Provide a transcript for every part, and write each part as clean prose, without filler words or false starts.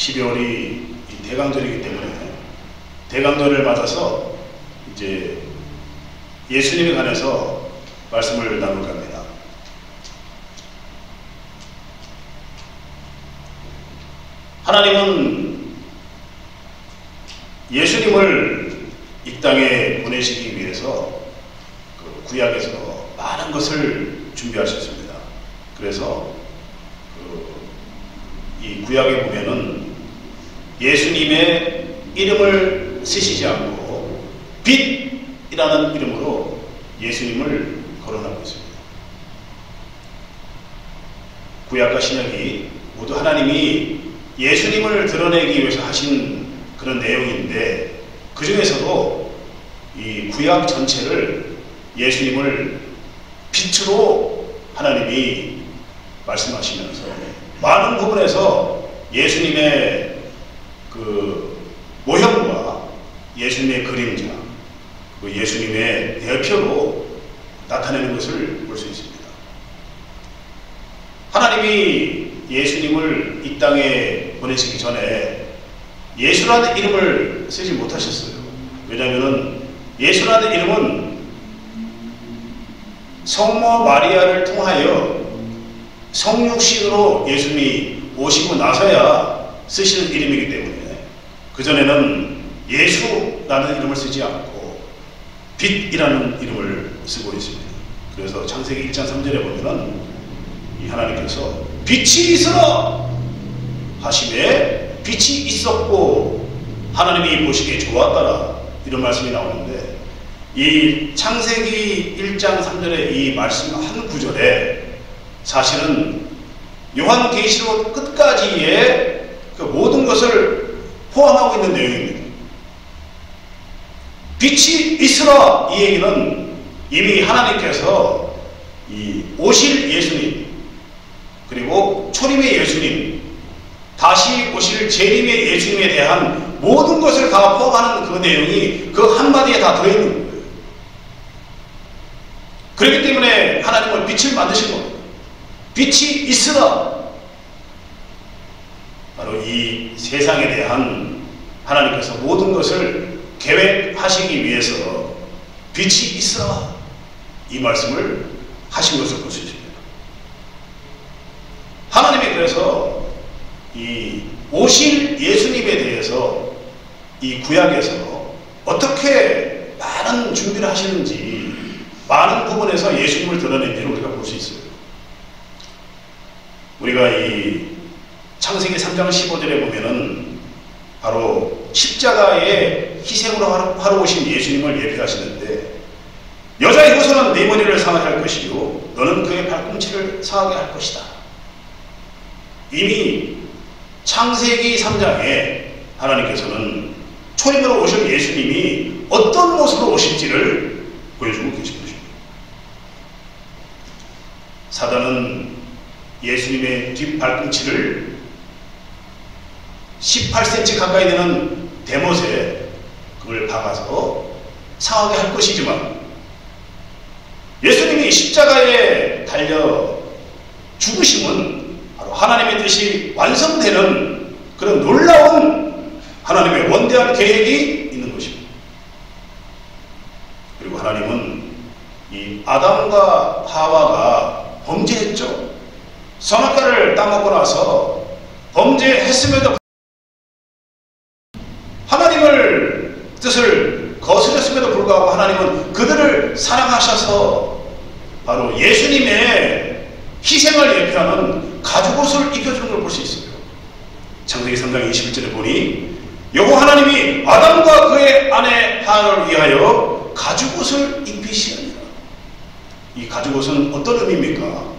12월이 대강절이기 때문에 대강절을 맞아서 이제 예수님에 관해서 말씀을 나눌까 합니다. 하나님은 예수님을 이 땅에 보내시기 위해서 그 구약에서 많은 것을 준비하셨습니다. 그래서 이 구약에 보면은 예수님의 이름을 쓰시지 않고 빛이라는 이름으로 예수님을 거론하고 있습니다. 구약과 신약이 모두 하나님이 예수님을 드러내기 위해서 하신 그런 내용인데, 그 중에서도 이 구약 전체를 예수님을 빛으로 하나님이 말씀하시면서 많은 부분에서 예수님의 그 모형과 예수님의 그림자, 그 예수님의 대표로 나타내는 것을 볼 수 있습니다. 하나님이 예수님을 이 땅에 보내시기 전에 예수라는 이름을 쓰지 못하셨어요. 왜냐하면 예수라는 이름은 성모 마리아를 통하여 성육신으로 예수님이 오시고 나서야 쓰시는 이름이기 때문에 그전에는 예수라는 이름을 쓰지 않고 빛이라는 이름을 쓰고 있습니다. 그래서 창세기 1장 3절에 보면은 이 하나님께서 빛이 있으라 하심에 빛이 있었고 하나님이 보시기에 좋았더라, 이런 말씀이 나오는데, 이 창세기 1장 3절의 이 말씀 한 구절에 사실은 요한계시록 끝까지의 그 모든 것을 포함하고 있는 내용입니다. 빛이 있으라, 이 얘기는 이미 하나님께서 이 오실 예수님, 그리고 초림의 예수님, 다시 오실 재림의 예수님에 대한 모든 것을 다 포함하는 그 내용이 그 한마디에 다 들어있는 거예요. 그렇기 때문에 하나님은 빛을 만드신 겁니다. 빛이 있으라. 바로 이 세상에 대한 하나님께서 모든 것을 계획하시기 위해서 빛이 있으라, 이 말씀을 하신 것을 볼 수 있습니다. 하나님이 그래서 이 오실 예수님에 대해서 이 구약에서 어떻게 많은 준비를 하시는지, 많은 부분에서 예수님을 드러낸지를 우리가 볼 수 있어요. 우리가 이 창세기 3장 15절에 보면은 바로 십자가의 희생으로 하러 오신 예수님을 예표하시는데, 여자의 후손은 네 머리를 상하게 할 것이요 너는 그의 발꿈치를 상하게 할 것이다. 이미 창세기 3장에 하나님께서는 초림으로 오실 예수님이 어떤 모습으로 오실지를 보여주고 계신 것입니다. 사단은 예수님의 뒷발꿈치를 18cm 가까이 되는 대못에 그걸 박아서 상하게 할 것이지만, 예수님이 십자가에 달려 죽으심은 바로 하나님의 뜻이 완성되는 그런 놀라운 하나님의 원대한 계획이 있는 것입니다. 그리고 하나님은 이 아담과 하와가 범죄했죠. 선악과를 따먹고 나서 범죄했음에도 하나님을 뜻을 거스렸음에도 불구하고 하나님은 그들을 사랑하셔서 바로 예수님의 희생을 예표하는 가죽옷을 입혀주는 걸 볼 수 있어요. 창세기 3장 21절에 보니 여호와 하나님이 아담과 그의 아내 하와를 위하여 가죽옷을 입히시니라. 이 가죽옷은 어떤 의미입니까?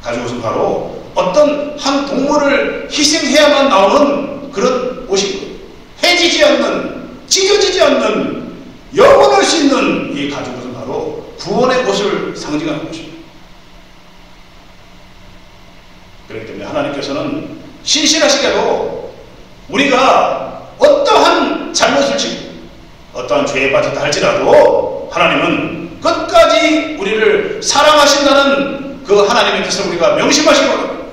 가죽옷은 바로 어떤 한 동물을 희생해야만 나오는 그런 옷인 거예요. 해지지 않는, 찢어지지 않는, 영원할 수 있는 이 가죽옷은 바로 구원의 옷을 상징하는 것입니다. 그렇기 때문에 하나님께서는 신실하시게도 우리가 어떠한 잘못을 지고 어떠한 죄에 빠졌다 할지라도 하나님은 끝까지 우리를 사랑하신다는 그 하나님의 뜻을 우리가 명심하시기 바랍니다.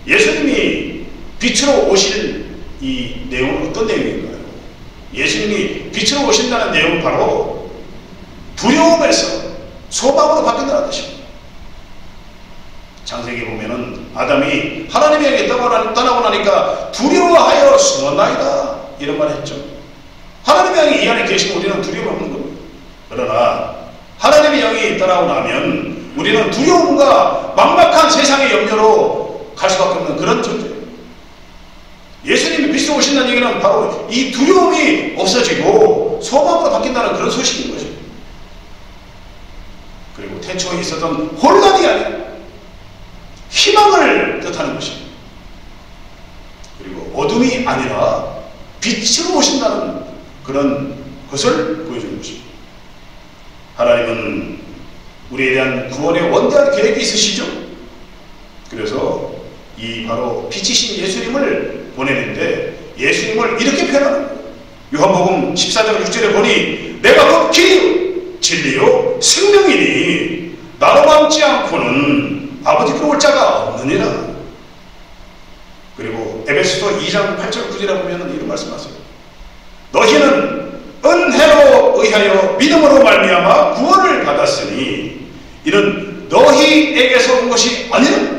예수님이 빛으로 오실 이 내용은 어떤 내용인가요? 예수님이 빛으로 오신다는 내용은 바로 두려움에서 소망으로 바뀐다는 것입니다. 창세기 보면은 아담이 하나님에게 떠나고 나니까 두려워하여 숨었나이다 이런 말 했죠. 하나님의 영이 이 안에 계시면 우리는 두려움 없는 겁니다. 그러나 하나님의 영이 떠나고 나면 우리는 두려움과 막막한 세상의 염려로 갈 수밖에 없는 그런 존재예요. 예수님이 빛으로 오신다는 얘기는 바로 이 두려움이 없어지고 소망으로 바뀐다는 그런 소식인 것입니다. 그리고 태초에 있었던 혼란이 아니라 희망을 뜻하는 것입니다. 그리고 어둠이 아니라 빛으로 오신다는 그런 것을 보여주는 것입니다. 하나님은 우리에 대한 구원의 원대한 계획이 있으시죠. 그래서 이 바로 빛이신 예수님을 보내는데 예수님을 이렇게 표현하는 거예요. 요한복음 14장 6절에 보니 내가 곧 길이요 진리요 생명이니 나로 남지 않고는 아버지께로 올 자가 없느니라. 그리고 에베소서 2장 8절 9절에 보면 이런 말씀하세요. 너희는 은혜로 의하여 믿음으로 말미암아 구원을 받았으니 이는 너희에게서 온 것이 아니라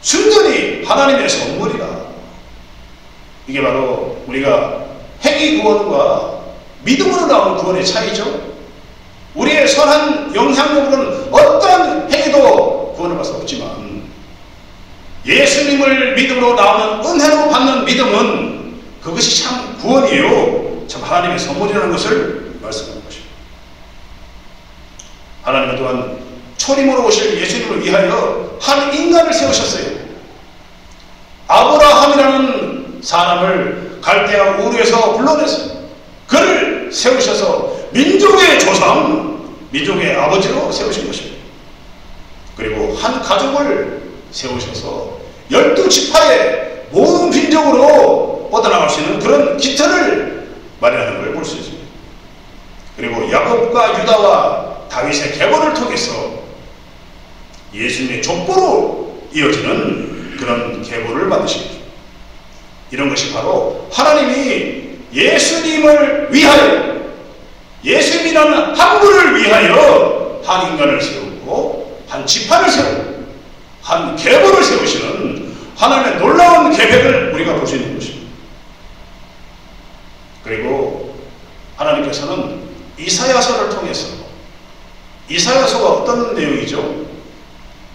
순전히 하나님의 선물이라. 이게 바로 우리가 행위 구원과 믿음으로 나오는 구원의 차이죠. 우리의 선한 영향력으로는 어떠한 행위도 구원을 받을 수 없지만 예수님을 믿음으로 나오는 은혜로 받는 믿음은 그것이 참 구원이에요. 참 하나님의 선물이라는 것을 말씀하는 것입니다. 하나님은 또한 초림으로 오실 예수님을 위하여 한 인간을 세우셨어요. 아브라함이라는 사람을 갈대아 우르에서 불러내서 그를 세우셔서 민족의 조상, 민족의 아버지로 세우신 것입니다. 그리고 한 가족을 세우셔서 12지파의 모든 빈족으로 뻗어나갈 수 있는 그런 기틀을 마련하는 걸 볼 수 있습니다. 그리고 야곱과 유다와 다윗의 계보를 통해서 예수님의 족보로 이어지는 그런 계보를 만드신 거죠. 이런 것이 바로 하나님이 예수님을 위하여, 예수님이라는 한 분을 위하여 한 인간을 세우고 한 지파를 세우고 한 계보를 세우시는 하나님의 놀라운 계획을 우리가 볼 수 있는 것입니다. 그리고 하나님께서는 이사야서를 통해서, 이사야서가 어떤 내용이죠?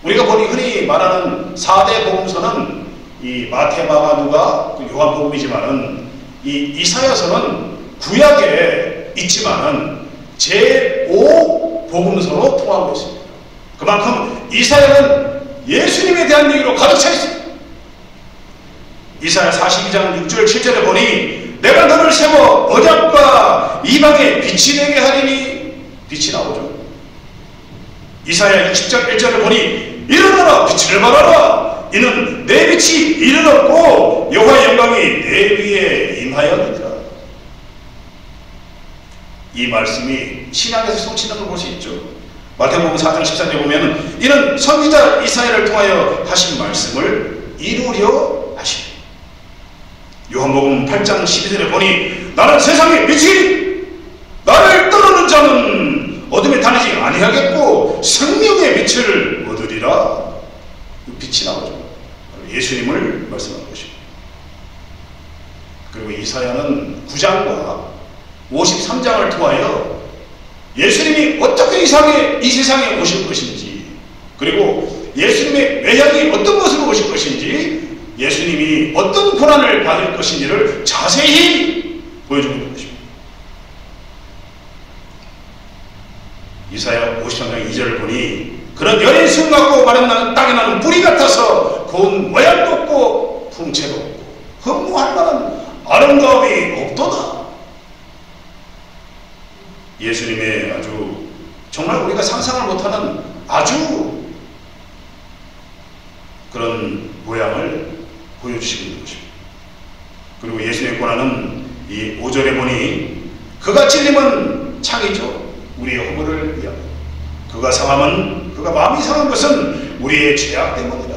우리가 보니 흔히 말하는 4대 복음서는 이 마태, 마가, 누가, 요한복음이지만은 이 이사야서는 구약에 있지만은 제5복음서로 통하고 있습니다. 그만큼 이사야는 예수님에 대한 얘기로 가득 차 있습니다. 이사야 42장 6절 7절에 보니 내가 너를 세워 언약과 이방의 빛이 되게 하리니, 빛이 나오죠. 이사야 60장 1절을 보니 일어나라 빛을 발하라 이는 내 빛이 이르렀고 여호와의 영광이 내 위에 임하였느니라. 이 말씀이 신약에서 성취되는 걸 볼 수 있죠. 마태복음 4장 14절에 보면 이는 선지자 이사야를 통하여 하신 말씀을 이루려 하시니, 요한복음 8장 12절에 보니 나는 세상의 빛이 나를 따르는 자는 어둠에 다니지 아니하겠고 생명의 빛을 얻으리라. 빛이 나오죠. 예수님을 말씀하는 것입니다. 그리고 이사야는 9장과 53장을 통하여 예수님이 어떻게 이 세상에 오실 것인지, 그리고 예수님의 외향이 어떤 모습으로 오실 것인지, 예수님이 어떤 고난을 받을 것인지를 자세히 보여주고 있는 것입니다. 이사야 53장 2절을 보니 그런 여린 순 같고 마른 땅에 나는 뿌리 같아서 고운 모양도 없고 풍채도 없고 흠모할 만한 아름다움이 없도다. 예수님의 아주 정말 우리가 상상을 못하는 아주 그런 모양을 보여주시고 있는 것입니다. 그리고 예수님의 고난은 이 5절에 보니 그가 찔림은 창이죠. 우리의 허물을 위하여, 그가 상함은, 그가 마음이 상한 것은 우리의 죄악 때문이라.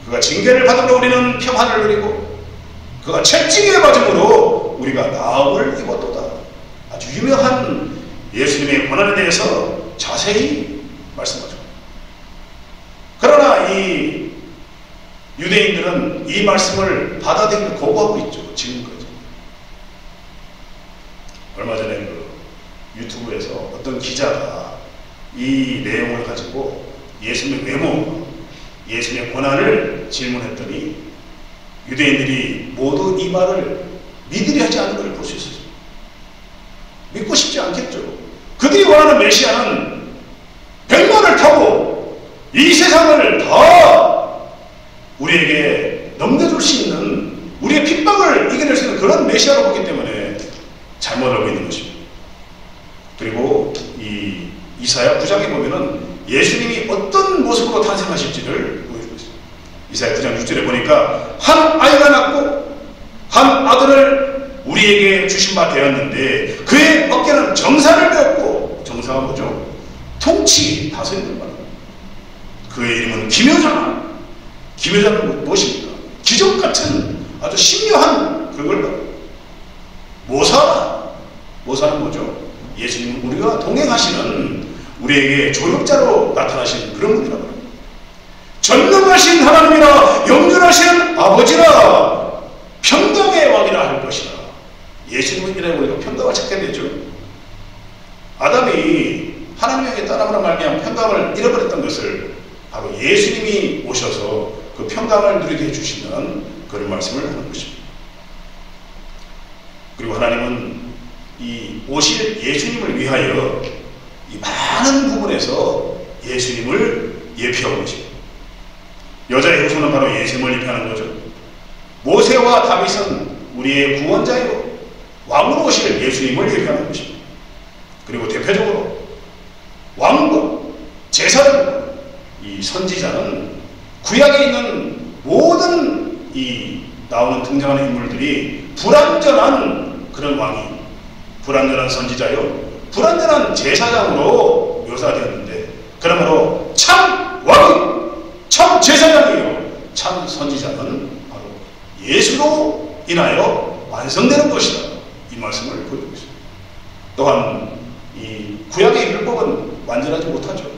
그가 징계를 받음으로 우리는 평안을 누리고 그가 채찍에 맞음으로 우리가 나음을 입었도다. 아주 유명한 예수님의 고난에 대해서 자세히 말씀하죠. 그러나 이 유대인들은 이 말씀을 받아들이고 거부하고 있죠. 지금까지. 얼마 전에 그 유튜브에서 어떤 기자가 이 내용을 가지고 예수님의 외모, 예수님의 고난을 질문했더니 유대인들이 모두 이 말을 믿으려 하지 않는 걸 볼 수 있었어요. 믿고 싶지 않겠죠. 그들이 원하는 메시아는 백마를 타고 이 세상을 다 우리에게 넘겨줄 수 있는, 우리의 핍박을 이겨낼 수 있는 그런 메시아로 보기 때문에 잘못 알고 있는 것입니다. 그리고 이 이사야 9장에 보면은 예수님이 어떤 모습으로 탄생하실지를 보여주고 있습니다. 이사야 9장 6절에 보니까 한 아이가 낳고 한 아들을 우리에게 주신 바 되었는데 그의 어깨는 정사를 배웠고, 정사가 뭐죠? 통치 다스리는 말. 그의 이름은 기묘자나. 기묘자는 무엇입니까? 기적 같은 아주 신묘한 그걸 모사라. 모사는 뭐죠? 예수님은 우리가 동행하시는, 우리에게 조력자로 나타나시는 그런 분이라고 합니다. 전능하신 하나님이라 영존하신 아버지라 평강의 왕이라 할 것이라. 예수님은 이래 우리가 평강을 찾게 되죠. 아담이 하나님에게 따라오는 말미암아 평강을 잃어버렸던 것을 바로 예수님이 오셔서 그 평강을 누리게 해주시는 그런 말씀을 하는 것입니다. 그리고 하나님은 이 오실 예수님을 위하여 이 많은 부분에서 예수님을 예표하고 계십니다. 여자의 후손은 바로 예수님을 예표하는 거죠. 모세와 다윗은 우리의 구원자요 왕으로 오실 예수님을 예표하는 것입니다. 그리고 대표적으로 왕과 제사장, 이 선지자는 구약에 있는 모든 이 나오는 등장하는 인물들이 불완전한 그런 왕이, 불완전한 선지자요 불완전한 제사장으로 묘사되었는데, 그러므로 참 왕이, 참 제사장이요 참 선지자는 바로 예수로 인하여 완성되는 것이다. 이 말씀을 보여주고 있습니다. 또한 이 구약의 율법은 완전하지 못하죠.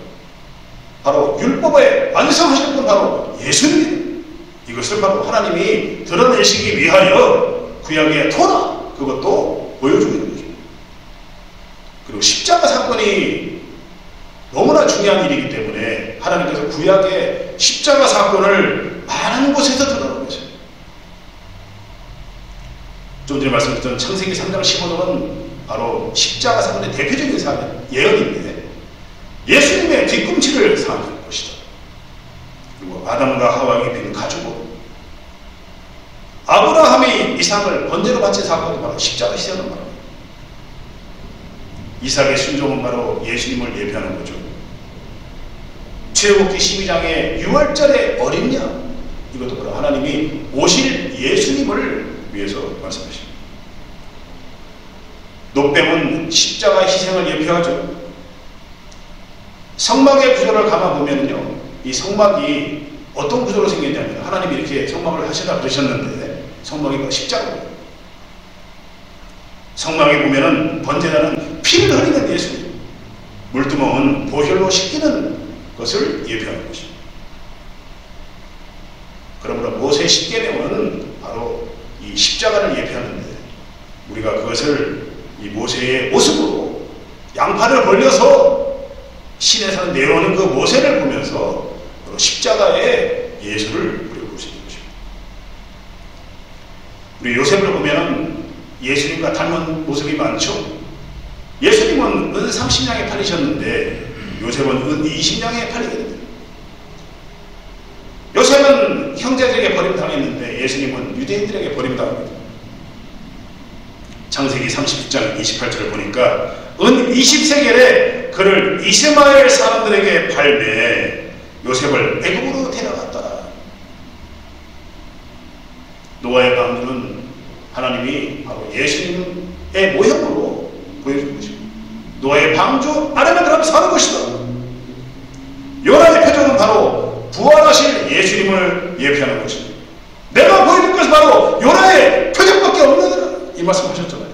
바로 율법에 완성하실 분 바로 예수님입니다. 이것을 바로 하나님이 드러내시기 위하여 구약의 토라, 그것도 보여주고 있는 것입니다. 그리고 십자가 사건이 너무나 중요한 일이기 때문에 하나님께서 구약의 십자가 사건을 많은 곳에서 드러내고 계세요. 좀 전에 말씀드렸던 창세기 3장 15절은 바로 십자가 사건의 대표적인 사건, 예언인데 예수님의 뒤꿈치를 상징하는 것이다. 그리고 아담과 하와가 입힌 가죽으로 아브라함이 이삭을 번제로 바친 사건이 바로 십자가 시작을 말합니다. 이삭의 순종은 바로 예수님을 예표하는 거죠. 출애굽기 12장의 6월절의 어린 양, 이것도 바로 하나님이 오실 예수님을 위해서 말씀하십니다. 노뱀은 십자가 희생을 예표하죠. 성막의 구조를 감아보면요, 이 성막이 어떤 구조로 생겼냐면, 하나님이 이렇게 성막을 하시다 그러셨는데 성막이 십자가예요. 성막에 보면은 번제자는 피를 흘리는 예수님, 물두멍은 보혈로 씻기는 것을 예표하는 것입니다. 그러므로 모세 십계명은 바로 이 십자가를 예표하는데, 우리가 그것을 이 모세의 모습으로 양팔을 벌려서 신에서 내려오는 그 모세를 보면서 십자가의 예수를 우리가 볼 수 있는 것입니다. 우리 요셉을 보면은 예수님과 닮은 모습이 많죠. 예수님은 은 30냥에 팔리셨는데 요셉은 은 20냥에 팔리게 됩니다. 요셉은 형제들에게 버림당했는데 예수님은 유대인들에게 버림당합니다. 창세기 30장 28절을 보니까 은 20세겔에 그를 이스마엘 사람들에게 팔매 요셉을 애굽으로 데려갔다. 노아의 방주는 하나님이 바로 예수님의 모형으로 보여준 것입니다. 노아의 방주 안에만 들어가면 사는 것이다. 요나의 표적은 바로 부활하실 예수님을 예표하는 것입니다. 내가 보여줄 것은 바로 요나의 표적밖에 없는 이 말씀 하셨잖아요.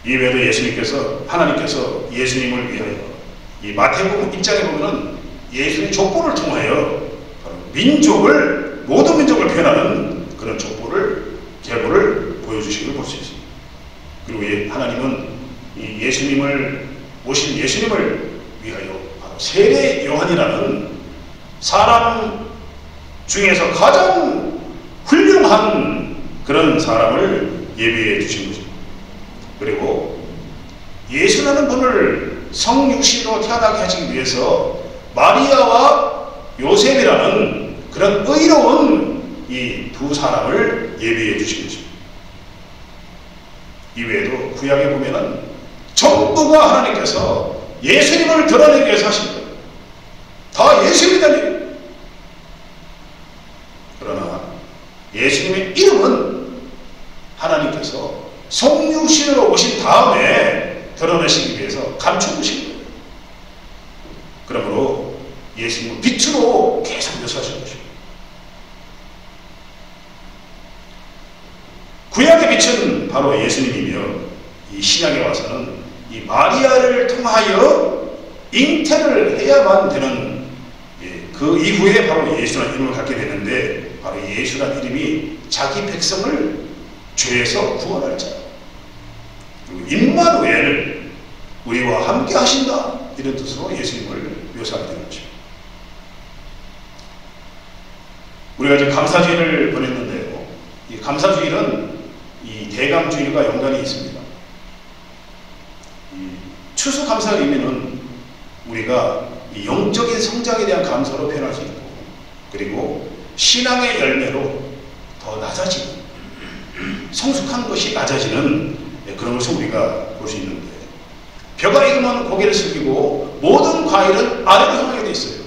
이외에도 하나님께서 예수님을 위하여 이 마태복음 1장에 보면은 예수님의 족보를 통하여 민족을, 모든 민족을 표현하는 그런 계보를 보여주시는 걸 볼 수 있습니다. 그리고 하나님은 오신 예수님을 위하여 바로 세례 요한이라는 사람 중에서 가장 훌륭한 그런 사람을 예비해 주신 것입니다. 그리고 예수라는 분을 성육신으로 태어나게 하시기 위해서 마리아와 요셉이라는 그런 의로운 이 두 사람을 예비해 주신 것입니다. 이외에도 구약에 보면은 전부가 하나님께서 예수님을 드러내기 위해서 하신 거예요. 다 예수님이다니. 그러나 예수님의 이름은 하나님께서 성육신으로 오신 다음에 드러내시기 위해서 감추신 거예요. 그러므로 예수님은 빛으로 계속 묘사하신 것입니다. 구약의 빛은 바로 예수님이며 이 신약에 와서는 이 마리아를 통하여 잉태를 해야만 되는 그 이후에 바로 예수라는 이름을 갖게 되는데, 바로 예수라는 이름이 자기 백성을 죄에서 구원할 자, 그리고 임마누엘, 우리와 함께 하신다, 이런 뜻으로 예수님을 묘사하게 되는 것입니다. 우리가 이제 감사주일을 보냈는데요, 이 감사주일은 이 대감주일과 연관이 있습니다. 이 추수감사의 의미는 우리가 이 영적인 성장에 대한 감사로 표현할 수 있고, 그리고 신앙의 열매로 더 낮아지는, 성숙한 것이 낮아지는 그런 것을 우리가 볼 수 있는데, 벼가 익으면 고개를 숙이고 모든 과일은 아래로 향하게 되어 있어요.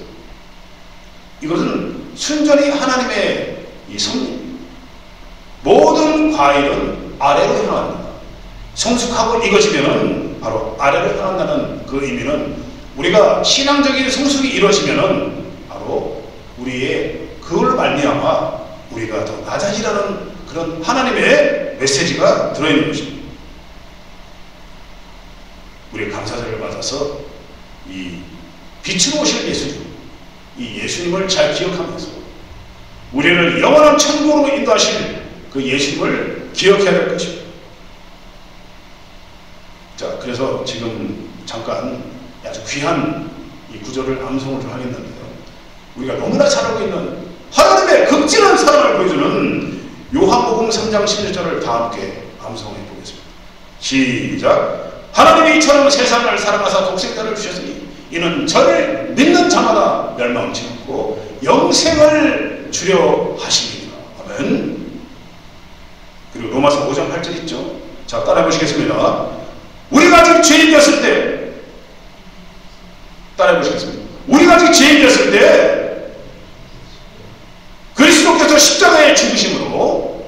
이것은 순전히 하나님의 이 섭리, 모든 과일은 아래로 향합니다. 성숙하고 익어지면은 바로 아래로 향한다는 그 의미는, 우리가 신앙적인 성숙이 이루어지면은 바로 우리의 그걸로 말미암아 우리가 더 낮아지라는 그런 하나님의 메시지가 들어있는 것입니다. 우리 감사절을 맞아서 이 빛으로 오실 예수님, 이 예수님을 잘 기억하면서 우리를 영원한 천국으로 인도하실 그 예수님을 기억해야 될 것입니다. 자, 그래서 지금 잠깐 아주 귀한 이 구절을 암송을 좀 하겠는데요, 우리가 너무나 잘 알고 있는 하나님의 극진한 사랑을 보여주는 요한복음 3장 16절을 다 함께 암송해 보겠습니다. 시작. 하나님이 이처럼 세상을 사랑하사 독생자를 주셨으니 이는 저를 믿는 자마다 멸망치 않고 영생을 주려 하심이니라. 아멘. 그리고 로마서 5장 8절 있죠. 자, 따라해 보시겠습니다. 우리가 아직 죄인이었을 때, 따라해 보시겠습니다. 우리가 아직 죄인이었을 때 그리스도께서 십자가에 죽으심으로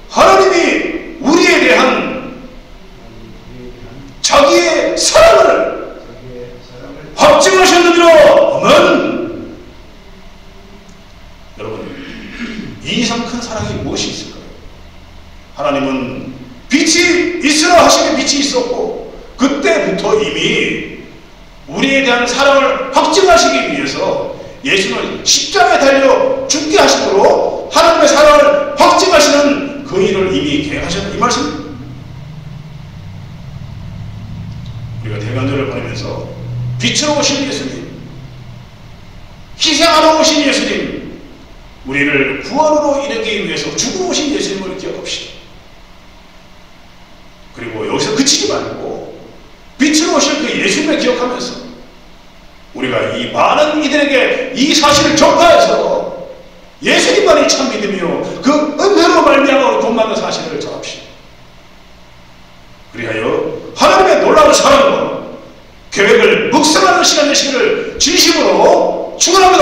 하나님이 우리에 대한 자기의 사랑을 확증하셨느니라. 아멘. 여러분, 이 이상 큰 사랑이 무엇이 있을까요? 하나님은 빛이 있으라 하시니 빛이 있었고, 그때부터 이미 우리에 대한 사랑을 확증하시기 위해서 예수는 십자가에 달려 죽게 하심으로 하나님의 사랑을 확증하시는 그 일을 이미 계획하셨는 이 말씀. 우리가 대관절을 보내면서 빛으로 오신 예수님, 희생하러 오신 예수님, 우리를 구원으로 이르기 위해서 죽으러 오신 예수님을 기억합시다. 그리고 여기서 그치지 말고 빛으로 오실 그 예수님을 기억하면서 우리가 이 많은 이들에게 이 사실을 전파해서 예수님만이 참 믿음이요 그 은혜로 말미암아 구원받는 사실을 전합시다. 그리하여 하나님의 놀라운 사랑과 계획을 묵상하는 시간 되시기를 진심으로 축원하며